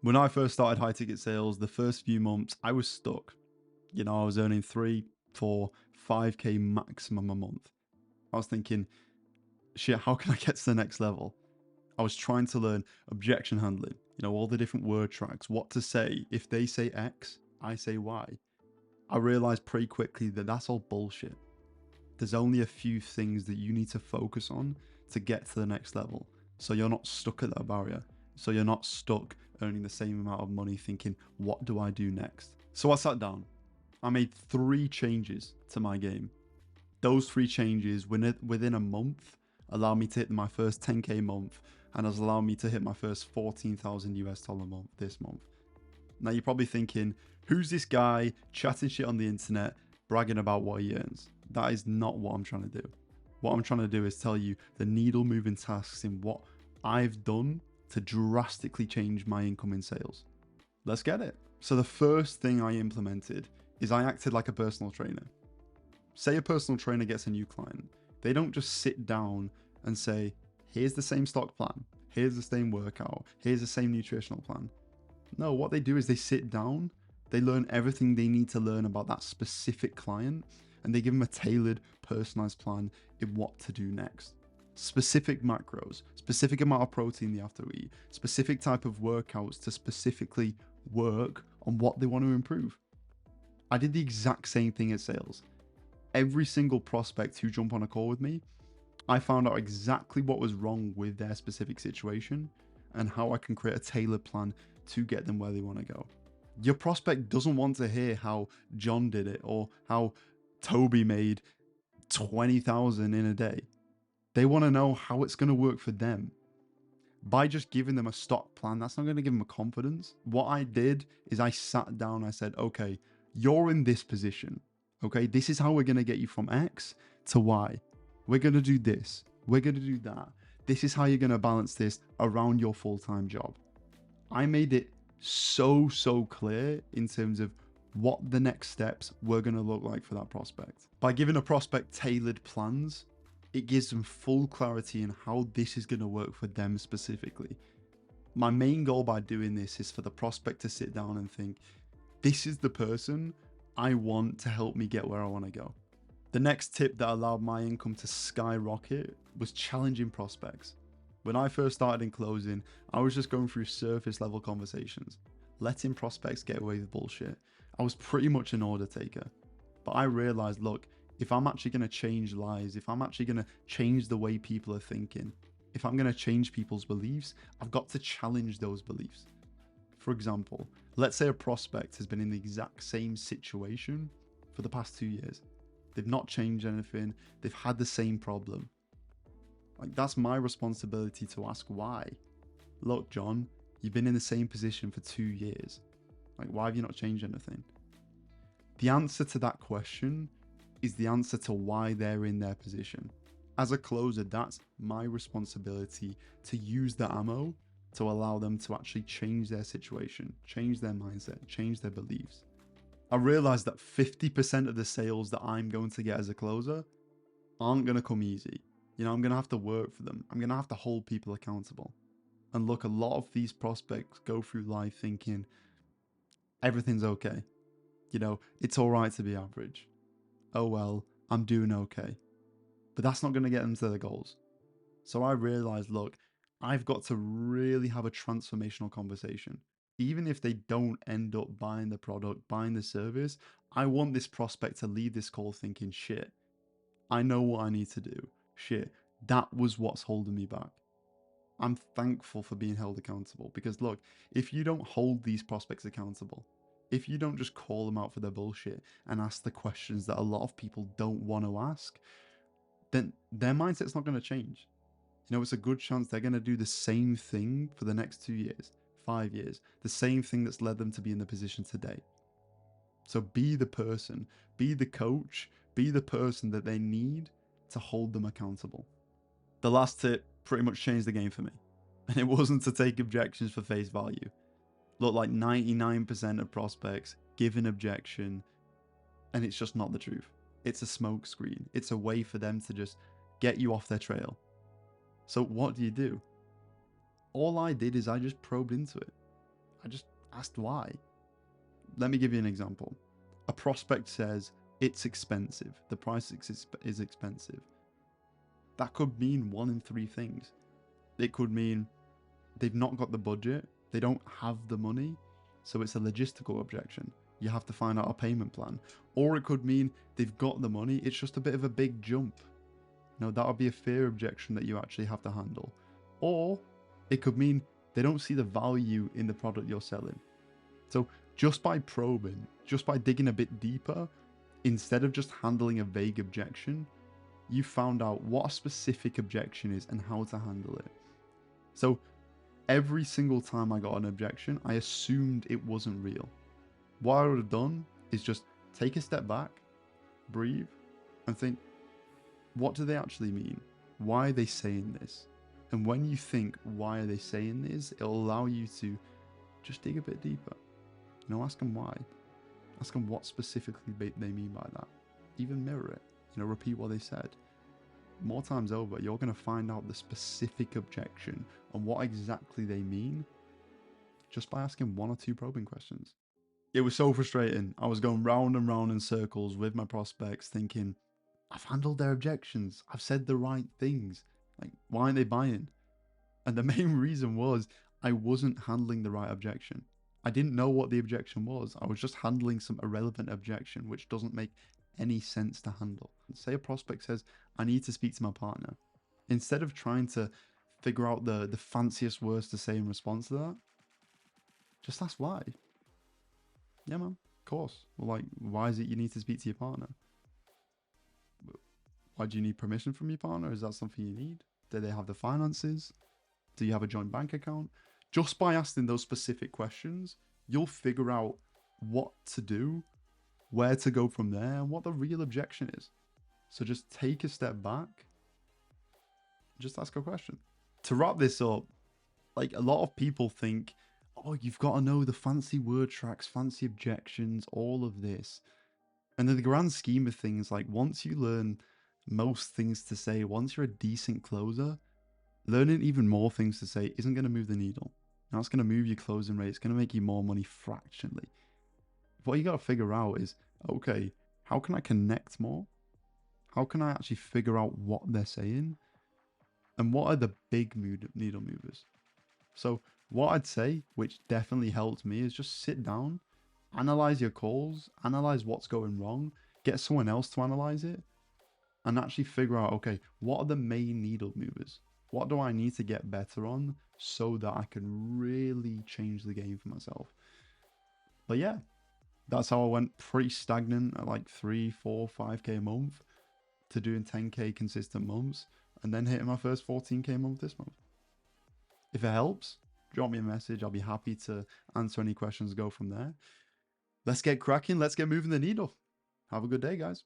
When I first started high ticket sales, the first few months, I was stuck. I was earning 3, 4, 5K maximum a month. I was thinking, shit, how can I get to the next level? I was trying to learn objection handling, all the different word tracks, what to say. If they say X, I say Y. I realized pretty quickly that that's all bullshit. There's only a few things that you need to focus on to get to the next level. So you're not stuck at that barrier. So you're not stuck earning the same amount of money thinking, what do I do next? So I sat down. I made 3 changes to my game. Those 3 changes within a month allowed me to hit my first 10K month and has allowed me to hit my first 14,000 US dollar month this month. Now you're probably thinking, who's this guy chatting shit on the internet, bragging about what he earns? That is not what I'm trying to do. What I'm trying to do is tell you the needle moving tasks in what I've done to drastically change my income in sales. Let's get it. So the first thing I implemented is I acted like a personal trainer. Say a personal trainer gets a new client. They don't just sit down and say, here's the same stock plan, here's the same workout, here's the same nutritional plan. No, what they do is they sit down, they learn everything they need to learn about that specific client, and they give them a tailored, personalized plan in what to do next. Specific macros, specific amount of protein they have to eat, specific type of workouts to specifically work on what they want to improve. I did the exact same thing at sales. Every single prospect who jumped on a call with me, I found out exactly what was wrong with their specific situation and how I can create a tailored plan to get them where they want to go. Your prospect doesn't want to hear how John did it or how Toby made 20,000 in a day. They want to know how it's going to work for them. By just giving them a stock plan, that's not going to give them a confidence. What I did is I sat down, I said, okay, you're in this position. Okay, this is how we're going to get you from X to Y. We're going to do this. We're going to do that. This is how you're going to balance this around your full-time job. I made it so clear in terms of what the next steps were going to look like for that prospect. By giving a prospect tailored plans, it gives them full clarity in how this is going to work for them specifically. My main goal by doing this is for the prospect to sit down and think, this is the person I want to help me get where I want to go. The next tip that allowed my income to skyrocket was challenging prospects. When I first started in closing, I was just going through surface level conversations, letting prospects get away with bullshit. I was pretty much an order taker. But I realized, look, if I'm actually going to change lives, if I'm actually going to change the way people are thinking, if I'm going to change people's beliefs, I've got to challenge those beliefs. For example, let's say a prospect has been in the exact same situation for the past 2 years. They've not changed anything. They've had the same problem. Like, that's my responsibility to ask why. Look, John, you've been in the same position for 2 years. Like, why have you not changed anything? The answer to that question is the answer to why they're in their position. As a closer, that's my responsibility to use the ammo to allow them to actually change their situation, change their mindset, change their beliefs. I realized that 50% of the sales that I'm going to get as a closer aren't going to come easy. I'm going to have to work for them. I'm going to have to hold people accountable. And look, a lot of these prospects go through life thinking everything's okay. It's all right to be average. Oh well, I'm doing okay. But that's not going to get them to their goals. So I realized, look, I've got to really have a transformational conversation. Even if they don't end up buying the product, buying the service, I want this prospect to leave this call thinking, shit, I know what I need to do. Shit, that was what's holding me back. I'm thankful for being held accountable because look, if you don't hold these prospects accountable, if you don't just call them out for their bullshit and ask the questions that a lot of people don't want to ask, then their mindset's not going to change. It's a good chance they're going to do the same thing for the next 2 years, 5 years, the same thing that's led them to be in the position today. So be the person, be the coach, be the person that they need to hold them accountable. The last tip pretty much changed the game for me. And it wasn't to take objections for face value. Look, like 99% of prospects give an objection and it's just not the truth. It's a smoke screen. It's a way for them to just get you off their trail. So what do? All I did is I just probed into it. I just asked why. Let me give you an example. A prospect says it's expensive. The price is expensive. That could mean one in three things. It could mean they've not got the budget, they don't have the money, so it's a logistical objection. You have to find out a payment plan. Or it could mean they've got the money, it's just a bit of a big jump. That would be a fair objection that you actually have to handle. Or it could mean they don't see the value in the product you're selling. So just by probing, just by digging a bit deeper, instead of just handling a vague objection, you found out what a specific objection is and how to handle it. So every single time I got an objection, I assumed it wasn't real. What I would have done is just take a step back, breathe, and think, what do they actually mean? Why are they saying this? And when you think, why are they saying this, it'll allow you to just dig a bit deeper. Ask them why. Ask them what specifically they mean by that. Even mirror it. Repeat what they said. More times over, you're going to find out the specific objection and what exactly they mean just by asking one or two probing questions. It was so frustrating. I was going round and round in circles with my prospects thinking, I've handled their objections. I've said the right things. Like, why aren't they buying? And the main reason was I wasn't handling the right objection. I didn't know what the objection was. I was just handling some irrelevant objection, which doesn't make any sense to handle. Say a prospect says, I need to speak to my partner. Instead of trying to figure out the fanciest words to say in response to that, just ask why. Yeah, man, of course. Well, like, why is it you need to speak to your partner? Why do you need permission from your partner? Is that something you need? Do they have the finances? Do you have a joint bank account? Just by asking those specific questions, you'll figure out what to do, where to go from there, and what the real objection is. So just take a step back, just ask a question. To wrap this up, like, a lot of people think, oh, you've got to know the fancy word tracks, fancy objections, all of this. And in the grand scheme of things, like, once you learn most things to say, once you're a decent closer, learning even more things to say isn't going to move the needle. Now it's going to move your closing rate. It's going to make you more money fractionally. What you got to figure out is, okay, how can I connect more? How can I actually figure out what they're saying? And what are the big needle movers? So what I'd say, which definitely helped me, is just sit down, analyze your calls, analyze what's going wrong, get someone else to analyze it, and actually figure out, okay, what are the main needle movers? What do I need to get better on so that I can really change the game for myself? But yeah, that's how I went pretty stagnant at like 3, 4, 5K a month to doing 10K consistent months and then hitting my first 14K month this month. If it helps, drop me a message. I'll be happy to answer any questions, go from there. Let's get cracking. Let's get moving the needle. Have a good day, guys.